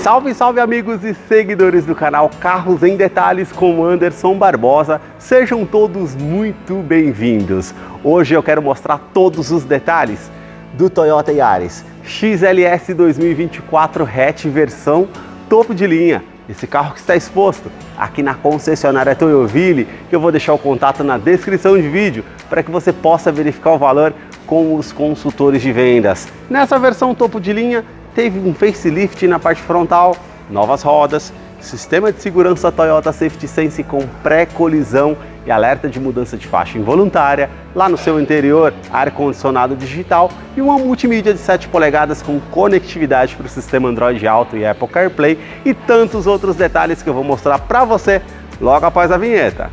Salve, salve amigos e seguidores do canal Carros em Detalhes com Anderson Barbosa. Sejam todos muito bem-vindos. Hoje eu quero mostrar todos os detalhes do Toyota Yaris XLS 2024 hatch versão topo de linha. Esse carro que está exposto aqui na concessionária Toyoville, que eu vou deixar o contato na descrição de vídeo para que você possa verificar o valor com os consultores de vendas. Nessa versão topo de linha, teve um facelift na parte frontal, novas rodas, sistema de segurança Toyota Safety Sense com pré-colisão e alerta de mudança de faixa involuntária, lá no seu interior, ar-condicionado digital e uma multimídia de 7 polegadas com conectividade para o sistema Android Auto e Apple CarPlay e tantos outros detalhes que eu vou mostrar para você logo após a vinheta.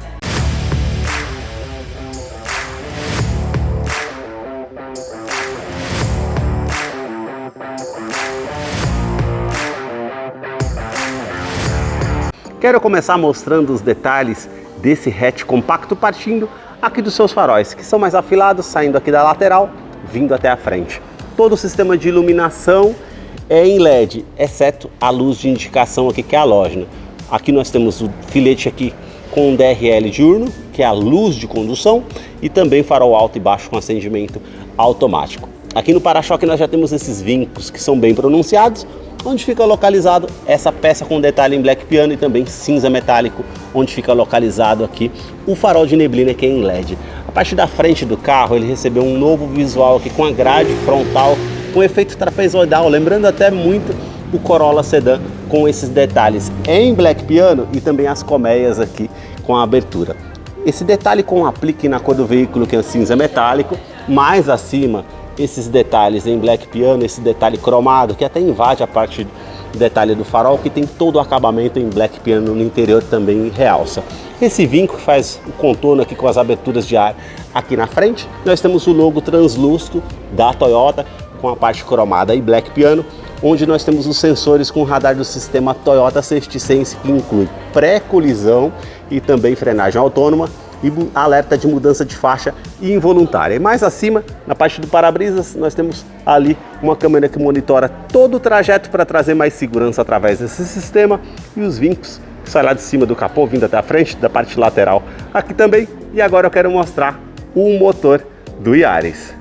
Quero começar mostrando os detalhes desse hatch compacto partindo aqui dos seus faróis, que são mais afilados, saindo aqui da lateral, vindo até a frente. Todo o sistema de iluminação é em LED, exceto a luz de indicação aqui, que é halógena. Aqui nós temos o filete aqui com DRL diurno, que é a luz de condução, e também farol alto e baixo com acendimento automático. Aqui no para-choque nós já temos esses vincos que são bem pronunciados, onde fica localizado essa peça com detalhe em black piano e também cinza metálico, onde fica localizado aqui o farol de neblina, que é em LED. A parte da frente do carro ele recebeu um novo visual aqui com a grade frontal com efeito trapezoidal, lembrando até muito o Corolla Sedan, com esses detalhes em black piano e também as colmeias aqui com a abertura. Esse detalhe com aplique na cor do veículo, que é cinza metálico, mais acima esses detalhes em black piano, esse detalhe cromado que até invade a parte do detalhe do farol, que tem todo o acabamento em black piano no interior também realça. Esse vinco faz o contorno aqui com as aberturas de ar aqui na frente. Nós temos o logo translúcido da Toyota com a parte cromada e black piano, onde nós temos os sensores com radar do sistema Toyota Safety Sense, que inclui pré-colisão e também frenagem autônoma e alerta de mudança de faixa involuntária. E mais acima, na parte do para-brisas, nós temos ali uma câmera que monitora todo o trajeto para trazer mais segurança através desse sistema, e os vincos que saem lá de cima do capô, vindo até a frente, da parte lateral aqui também. E agora eu quero mostrar o motor do Yaris.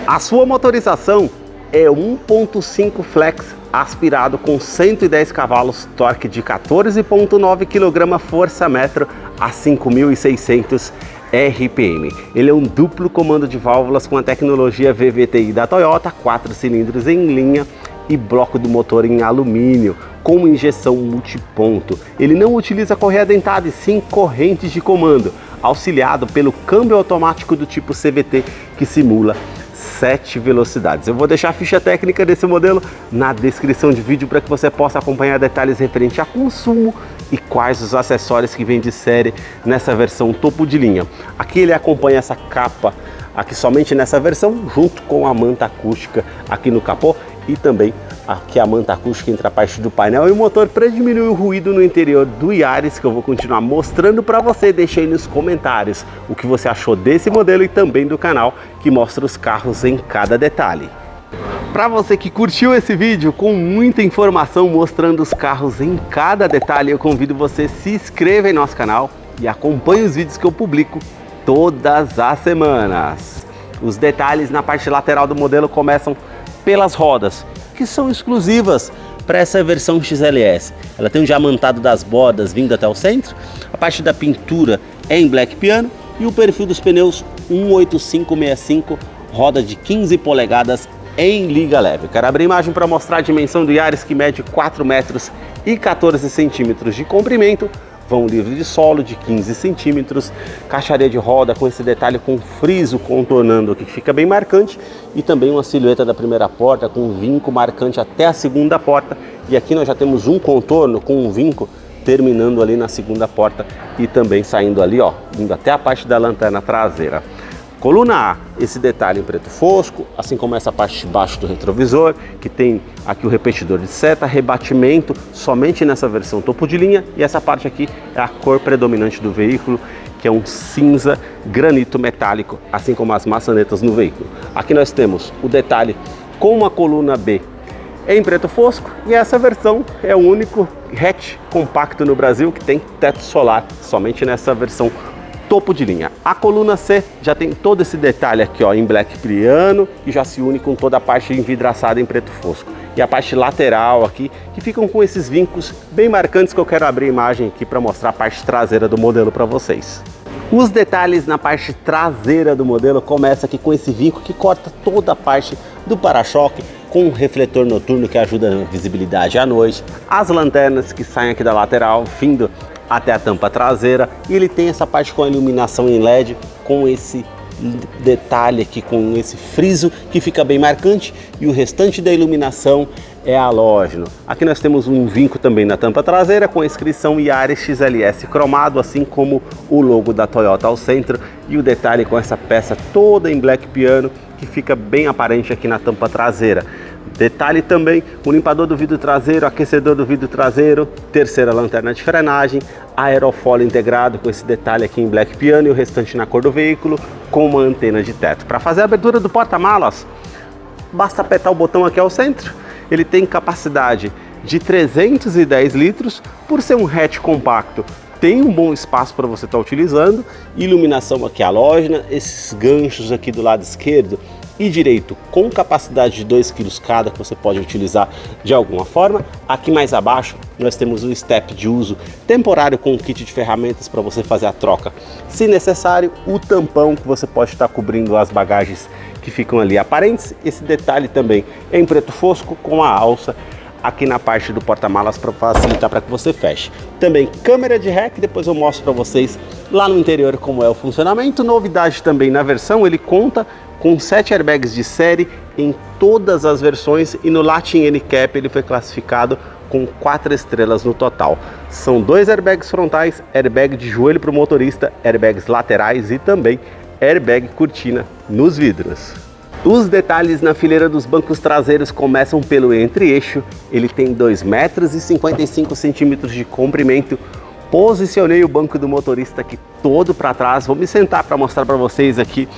A sua motorização é 1.5 flex aspirado com 110 cavalos, torque de 14,9 kg força-metro a 5.600 RPM. Ele é um duplo comando de válvulas com a tecnologia VVTi da Toyota, 4 cilindros em linha e bloco do motor em alumínio, com injeção multiponto. Ele não utiliza correia dentada e sim correntes de comando, auxiliado pelo câmbio automático do tipo CVT, que simula 7 velocidades. Eu vou deixar a ficha técnica desse modelo na descrição de vídeo para que você possa acompanhar detalhes referentes a consumo e quais os acessórios que vêm de série nessa versão topo de linha. Aqui ele acompanha essa capa aqui somente nessa versão, junto com a manta acústica aqui no capô e também aqui a manta acústica entre a parte do painel e o motor para diminuir o ruído no interior do Yaris, que eu vou continuar mostrando para você. Deixa aí nos comentários o que você achou desse modelo e também do canal que mostra os carros em cada detalhe. Para você que curtiu esse vídeo com muita informação mostrando os carros em cada detalhe, eu convido você a se inscrever em nosso canal e acompanhe os vídeos que eu publico todas as semanas. Os detalhes na parte lateral do modelo começam pelas rodas, que são exclusivas para essa versão XLS. Ela tem um diamantado das bordas vindo até o centro, a parte da pintura é em black piano e o perfil dos pneus 18565, roda de 15 polegadas em liga leve. Quero abrir a imagem para mostrar a dimensão do Yaris, que mede 4 metros e 14 centímetros de comprimento, vão livre de solo de 15 centímetros, caixaria de roda com esse detalhe com friso contornando aqui, que fica bem marcante, e também uma silhueta da primeira porta com um vinco marcante até a segunda porta, e aqui nós já temos um contorno com um vinco terminando ali na segunda porta e também saindo ali, ó, indo até a parte da lanterna traseira. Coluna A, esse detalhe em preto fosco, assim como essa parte de baixo do retrovisor, que tem aqui o repetidor de seta, rebatimento somente nessa versão topo de linha, e essa parte aqui é a cor predominante do veículo, que é um cinza granito metálico, assim como as maçanetas no veículo. Aqui nós temos o detalhe com uma coluna B em preto fosco, e essa versão é o único hatch compacto no Brasil que tem teto solar, somente nessa versão topo de linha. A coluna C já tem todo esse detalhe aqui, ó, em black piano, e já se une com toda a parte envidraçada em preto fosco. E a parte lateral aqui, que ficam com esses vincos bem marcantes, que eu quero abrir a imagem aqui para mostrar a parte traseira do modelo para vocês. Os detalhes na parte traseira do modelo começam aqui com esse vinco que corta toda a parte do para-choque, com um refletor noturno que ajuda na visibilidade à noite, as lanternas que saem aqui da lateral, vindo até a tampa traseira, e ele tem essa parte com a iluminação em LED, com esse detalhe aqui, com esse friso que fica bem marcante, e o restante da iluminação é halógeno. Aqui nós temos um vinco também na tampa traseira com a inscrição Yaris XLS cromado, assim como o logo da Toyota ao centro, e o detalhe com essa peça toda em black piano que fica bem aparente aqui na tampa traseira. Detalhe também, o limpador do vidro traseiro, aquecedor do vidro traseiro, terceira lanterna de frenagem, aerofólio integrado com esse detalhe aqui em black piano e o restante na cor do veículo, com uma antena de teto. Para fazer a abertura do porta-malas, basta apertar o botão aqui ao centro. Ele tem capacidade de 310 litros, por ser um hatch compacto, tem um bom espaço para você estar utilizando, iluminação aqui halógena, esses ganchos aqui do lado esquerdo e direito com capacidade de 2 kg cada, que você pode utilizar de alguma forma. Aqui mais abaixo nós temos o step de uso temporário com um kit de ferramentas para você fazer a troca, se necessário, o tampão que você pode estar cobrindo as bagagens que ficam ali aparentes. Esse detalhe também é em preto fosco com a alça aqui na parte do porta-malas para facilitar para que você feche. Também câmera de ré, que depois eu mostro para vocês lá no interior como é o funcionamento. Novidade também na versão, ele conta com 7 airbags de série em todas as versões, e no Latin NCAP ele foi classificado com 4 estrelas no total. São 2 airbags frontais, airbag de joelho para o motorista, airbags laterais e também airbag cortina nos vidros. Os detalhes na fileira dos bancos traseiros começam pelo entre-eixo. Ele tem 2,55 m de comprimento. Posicionei o banco do motorista aqui todo para trás. Vou me sentar para mostrar para vocês aqui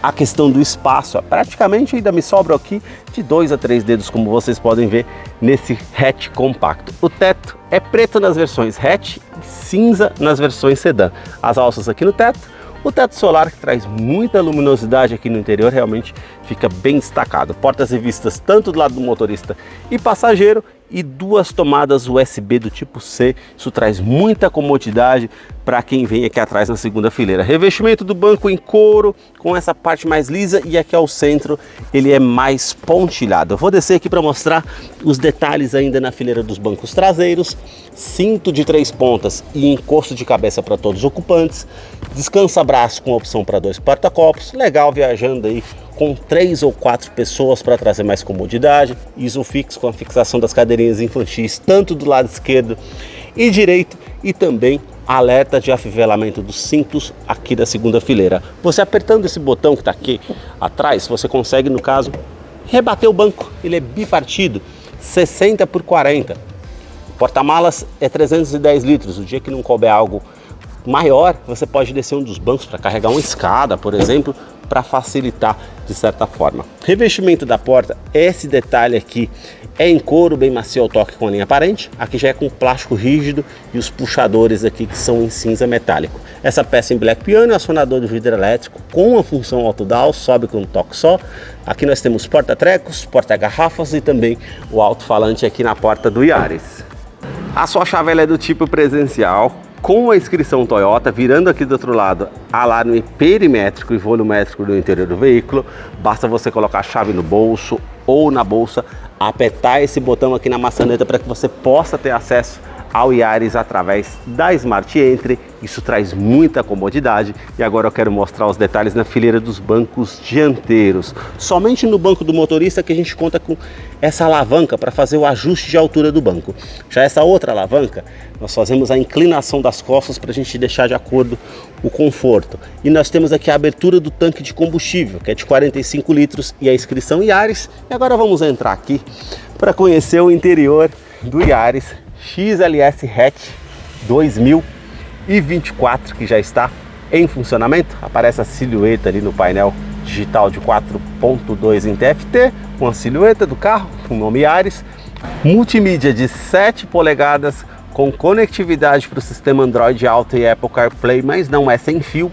a questão do espaço. Praticamente ainda me sobra aqui de 2 a 3 dedos, como vocês podem ver nesse hatch compacto. O teto é preto nas versões hatch e cinza nas versões sedã. As alças aqui no teto. O teto solar, que traz muita luminosidade aqui no interior, realmente fica bem destacado. Portas e vistas tanto do lado do motorista e passageiro, e 2 tomadas USB do tipo C. Isso traz muita comodidade para quem vem aqui atrás na segunda fileira. Revestimento do banco em couro, com essa parte mais lisa, e aqui ao centro ele é mais pontilhado. Eu vou descer aqui para mostrar os detalhes ainda na fileira dos bancos traseiros. Cinto de 3 pontas e encosto de cabeça para todos os ocupantes. Descansa-braço com opção para 2 porta-copos. Legal viajando aí com 3 ou 4 pessoas para trazer mais comodidade. Isofix com a fixação das cadeirinhas infantis tanto do lado esquerdo e direito, e também alerta de afivelamento dos cintos aqui da segunda fileira. Você apertando esse botão que está aqui atrás, você consegue, no caso, rebater o banco. Ele é bipartido, 60 por 40. O porta-malas é 310 litros. O dia que não couber algo maior, você pode descer um dos bancos para carregar uma escada, por exemplo, para facilitar de certa forma. Revestimento da porta, esse detalhe aqui é em couro, bem macio ao toque com a linha aparente. Aqui já é com plástico rígido, e os puxadores aqui que são em cinza metálico. Essa peça em black piano, acionador de vidro elétrico com a função auto-down, sobe com um toque só. Aqui nós temos porta-trecos, porta-garrafas e também o alto-falante aqui na porta do Yaris. A sua chave é do tipo presencial, com a inscrição Toyota, virando aqui do outro lado alarme perimétrico e volumétrico no interior do veículo. Basta você colocar a chave no bolso ou na bolsa, apertar esse botão aqui na maçaneta para que você possa ter acesso ao Yaris através da Smart Entry. Isso traz muita comodidade. E agora eu quero mostrar os detalhes na fileira dos bancos dianteiros. Somente no banco do motorista que a gente conta com essa alavanca para fazer o ajuste de altura do banco. Já essa outra alavanca, nós fazemos a inclinação das costas para a gente deixar de acordo o conforto. E nós temos aqui a abertura do tanque de combustível, que é de 45 litros, e a inscrição Yaris. E agora vamos entrar aqui para conhecer o interior do Yaris XLS Hatch 2024, que já está em funcionamento. Aparece a silhueta ali no painel digital de 4.2 em TFT, com a silhueta do carro, com o nome Yaris. Multimídia de 7 polegadas com conectividade para o sistema Android Auto e Apple CarPlay, mas não é sem fio,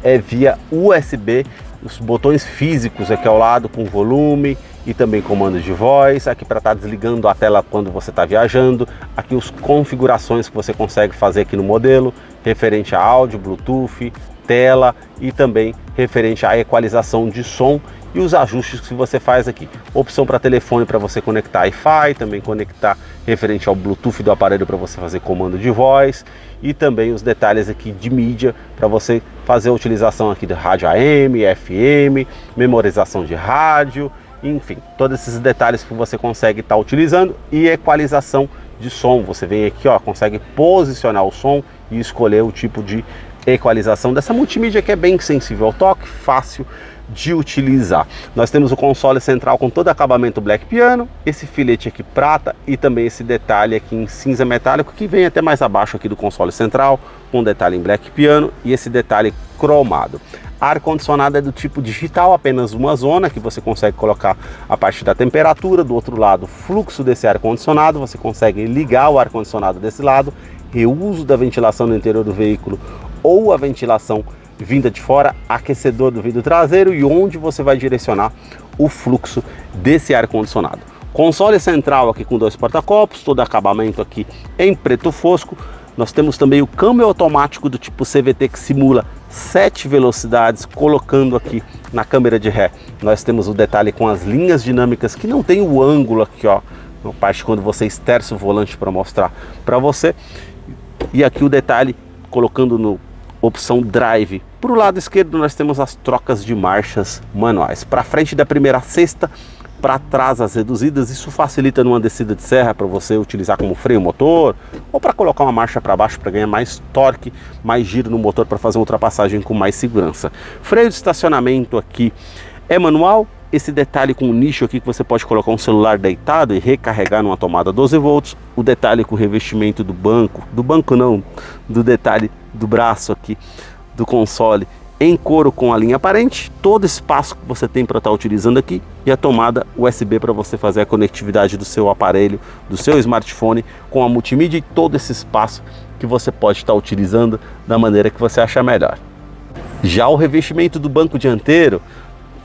é via USB. Os botões físicos aqui ao lado com volume e também comando de voz, aqui para estar desligando a tela quando você está viajando, aqui as configurações que você consegue fazer aqui no modelo, referente a áudio, Bluetooth, tela e também referente à equalização de som e os ajustes que você faz aqui. Opção para telefone para você conectar Wi-Fi, também conectar referente ao Bluetooth do aparelho para você fazer comando de voz e também os detalhes aqui de mídia para você fazer a utilização aqui de rádio AM, FM, memorização de rádio, enfim, todos esses detalhes que você consegue estar utilizando e equalização de som. Você vem aqui, ó, consegue posicionar o som e escolher o tipo de equalização dessa multimídia que é bem sensível ao toque, fácil de utilizar. Nós temos o console central com todo acabamento Black Piano, esse filete aqui prata e também esse detalhe aqui em cinza metálico que vem até mais abaixo aqui do console central, com detalhe em Black Piano e esse detalhe cromado. Ar-condicionado é do tipo digital, apenas uma zona que você consegue colocar a parte da temperatura, do outro lado fluxo desse ar-condicionado, você consegue ligar o ar-condicionado desse lado, reuso da ventilação no interior do veículo ou a ventilação vinda de fora, aquecedor do vidro traseiro e onde você vai direcionar o fluxo desse ar-condicionado. Console central aqui com 2 porta-copos, todo acabamento aqui em preto fosco. Nós temos também o câmbio automático do tipo CVT que simula 7 velocidades, colocando aqui na câmera de ré. Nós temos o detalhe com as linhas dinâmicas que não tem o ângulo aqui, ó, na parte quando você esterça o volante para mostrar para você. E aqui o detalhe colocando no opção Drive. Para o lado esquerdo nós temos as trocas de marchas manuais. Para frente da primeira a sexta, para trás as reduzidas. Isso facilita numa descida de serra para você utilizar como freio motor ou para colocar uma marcha para baixo para ganhar mais torque, mais giro no motor para fazer uma ultrapassagem com mais segurança. Freio de estacionamento aqui é manual. Esse detalhe com o nicho aqui que você pode colocar um celular deitado e recarregar numa tomada 12 volts. O detalhe com o revestimento do banco não, do detalhe do braço aqui do console em couro com a linha aparente. Todo espaço que você tem para estar utilizando aqui e a tomada USB para você fazer a conectividade do seu aparelho, do seu smartphone com a multimídia e todo esse espaço que você pode estar utilizando da maneira que você achar melhor. Já o revestimento do banco dianteiro,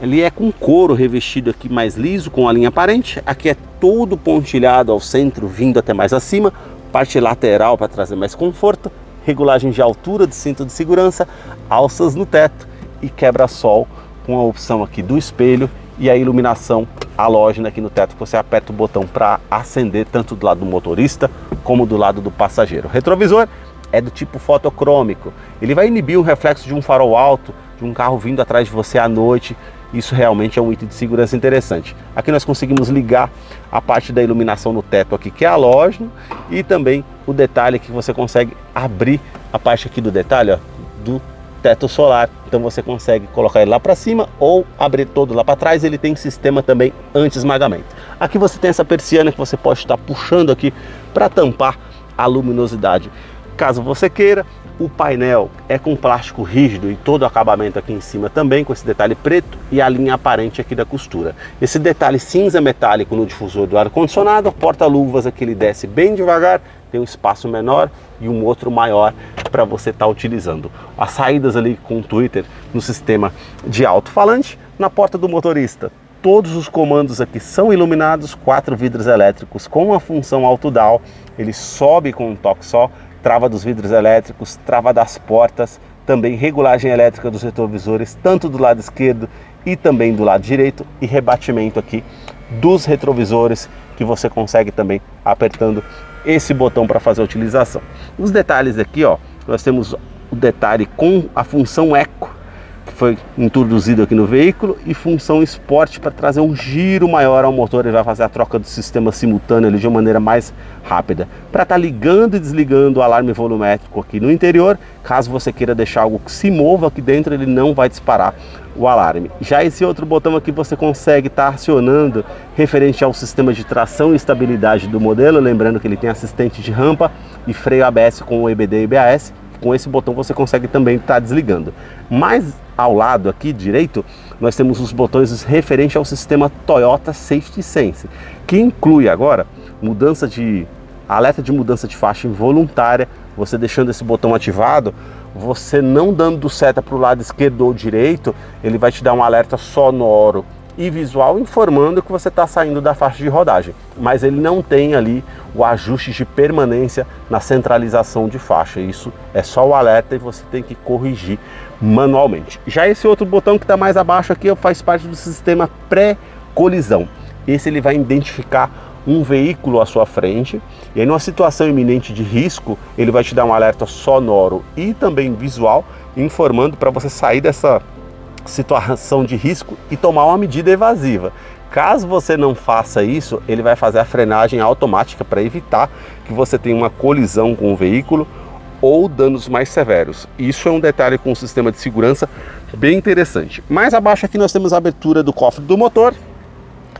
ele é com couro revestido aqui mais liso, com a linha aparente. Aqui é todo pontilhado ao centro, vindo até mais acima. Parte lateral para trazer mais conforto. Regulagem de altura do cinto de segurança. Alças no teto e quebra-sol com a opção aqui do espelho. E a iluminação halógena aqui no teto, que você aperta o botão para acender tanto do lado do motorista como do lado do passageiro. O retrovisor é do tipo fotocrômico. Ele vai inibir o reflexo de um farol alto, de um carro vindo atrás de você à noite. Isso realmente é um item de segurança interessante. Aqui nós conseguimos ligar a parte da iluminação no teto aqui, que é halógeno, e também o detalhe que você consegue abrir a parte aqui do detalhe, ó, do teto solar. Então você consegue colocar ele lá para cima ou abrir todo lá para trás. Ele tem sistema também anti-esmagamento. Aqui você tem essa persiana que você pode estar puxando aqui para tampar a luminosidade, caso você queira. O painel é com plástico rígido e todo o acabamento aqui em cima também com esse detalhe preto e a linha aparente aqui da costura. Esse detalhe cinza metálico no difusor do ar-condicionado, porta-luvas aqui ele desce bem devagar, tem um espaço menor e um outro maior para você estar utilizando. As saídas ali com o Twitter no sistema de alto-falante. Na porta do motorista, todos os comandos aqui são iluminados, 4 vidros elétricos com a função auto-down. Ele sobe com um toque só. Trava dos vidros elétricos, trava das portas, também regulagem elétrica dos retrovisores, tanto do lado esquerdo e também do lado direito, e rebatimento aqui dos retrovisores, que você consegue também apertando esse botão para fazer a utilização. Os detalhes aqui, ó, nós temos o detalhe com a função Eco, que foi introduzido aqui no veículo, e função Sport para trazer um giro maior ao motor. Ele vai fazer a troca do sistema simultâneo ali de uma maneira mais rápida, para estar ligando e desligando o alarme volumétrico aqui no interior. Caso você queira deixar algo que se mova aqui dentro, ele não vai disparar o alarme. Já esse outro botão aqui você consegue estar acionando referente ao sistema de tração e estabilidade do modelo, lembrando que ele tem assistente de rampa e freio ABS com o EBD e ABS, com esse botão você consegue também estar desligando. Mais ao lado aqui direito, nós temos os botões referentes ao sistema Toyota Safety Sense, que inclui agora alerta de mudança de faixa involuntária. Você deixando esse botão ativado, você não dando seta para o lado esquerdo ou direito, ele vai te dar um alerta sonoro e visual informando que você está saindo da faixa de rodagem, mas ele não tem ali o ajuste de permanência na centralização de faixa. Isso é só o alerta e você tem que corrigir manualmente. Já esse outro botão que está mais abaixo aqui faz parte do sistema pré-colisão. Esse ele vai identificar um veículo à sua frente e aí numa situação iminente de risco ele vai te dar um alerta sonoro e também visual informando para você sair dessa situação de risco e tomar uma medida evasiva. Caso você não faça isso, ele vai fazer a frenagem automática para evitar que você tenha uma colisão com o veículo ou danos mais severos. Isso é um detalhe com um sistema de segurança bem interessante. Mais abaixo aqui nós temos a abertura do cofre do motor.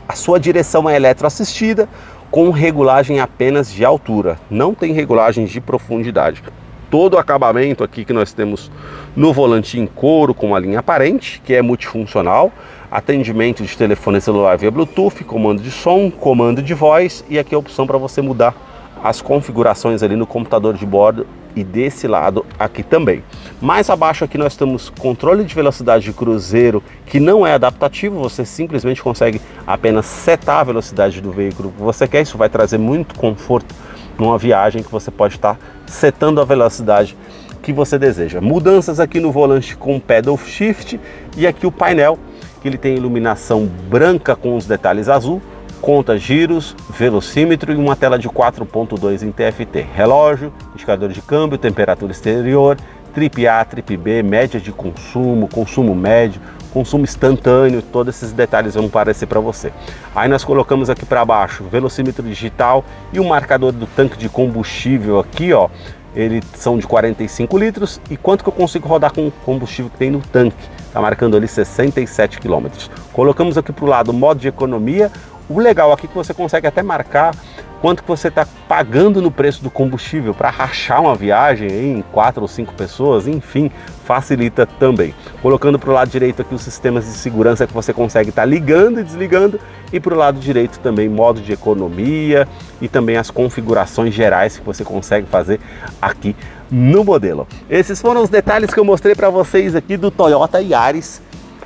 A sua direção é eletroassistida com regulagem apenas de altura, não tem regulagens de profundidade. Todo o acabamento aqui que nós temos no volante em couro com uma linha aparente, que é multifuncional, atendimento de telefone celular via Bluetooth, comando de som, comando de voz e aqui a opção para você mudar as configurações ali no computador de bordo e desse lado aqui também. Mais abaixo aqui nós temos controle de velocidade de cruzeiro, que não é adaptativo, você simplesmente consegue apenas setar a velocidade do veículo que você quer. Isso vai trazer muito conforto numa viagem que você pode estar setando a velocidade que você deseja. Mudanças aqui no volante com pedal shift e aqui o painel, que ele tem iluminação branca com os detalhes azul, conta giros, velocímetro e uma tela de 4.2 em TFT, relógio, indicador de câmbio, temperatura exterior, trip A, trip B, média de consumo, consumo médio, consumo instantâneo, todos esses detalhes vão aparecer para você. Aí nós colocamos aqui para baixo velocímetro digital e o marcador do tanque de combustível aqui, ó, eles são de 45 litros e quanto que eu consigo rodar com o combustível que tem no tanque, tá marcando ali 67 km. Colocamos aqui para o lado modo de economia. O legal aqui é que você consegue até marcar quanto que você está pagando no preço do combustível para rachar uma viagem em 4 ou 5 pessoas, enfim, facilita também. Colocando para o lado direito aqui os sistemas de segurança que você consegue estar ligando e desligando e para o lado direito também modo de economia e também as configurações gerais que você consegue fazer aqui no modelo. Esses foram os detalhes que eu mostrei para vocês aqui do Toyota Yaris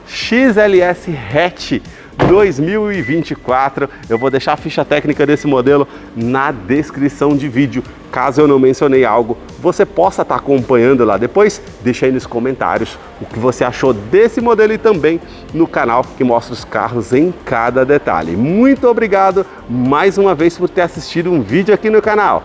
XLS Hatch 2024. Eu vou deixar a ficha técnica desse modelo na descrição de vídeo. Caso eu não mencionei algo, você possa estar acompanhando lá depois. Deixa aí nos comentários o que você achou desse modelo e também no canal que mostra os carros em cada detalhe. Muito obrigado mais uma vez por ter assistido um vídeo aqui no canal.